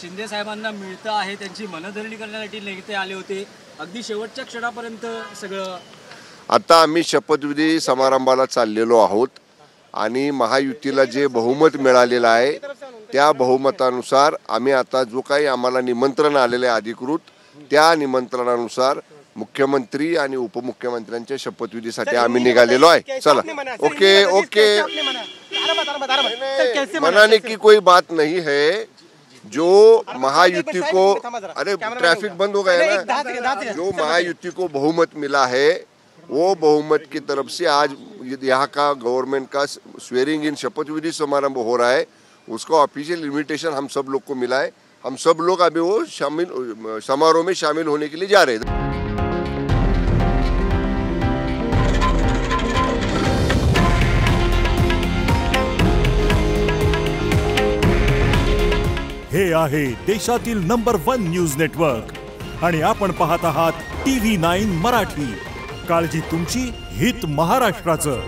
शिंदे साहेबांना मिळतं आहे त्यांची मनधरणी करण्यासाठी नेते आले होते, अगदी शेवटच्या क्षणापर्यंत सगळं। आता आम्ही शपथविधी समारंभाला चाललेलो आहोत आणि महायुतीला जे बहुमत मिळालेलं आहे त्या बहुमतानुसार आम्ही आता जो काही आम्हाला निमंत्रण आलेले आहे अधिकृत त्या निमंत्रणानुसार मुख्यमंत्री आणि उपमुख्यमंत्र्यांच्या शपथविधीसाठी आम्ही निघालेलो आहे। चला ओके ओके, मनाने की कोई बात नहीं है। जो महायुति को, अरे ट्रैफिक बंद हो गया ना, जो महायुति को बहुमत मिला है वो बहुमत की तरफ से आज यहाँ का गवर्नमेंट का स्वेरिंग इन शपथविधि समारंभ हो रहा है, उसका ऑफिशियल इन्विटेशन हम सब लोग को मिला है। हम सब लोग अभी वो समारोह में शामिल होने के लिए जा रहे हैं। हे आहे देशातील नंबर 1 न्यूज नेटवर्क आणि आपण पाहत आहात TV9 मराठी। काळजी तुमची, हित महाराष्ट्राचं।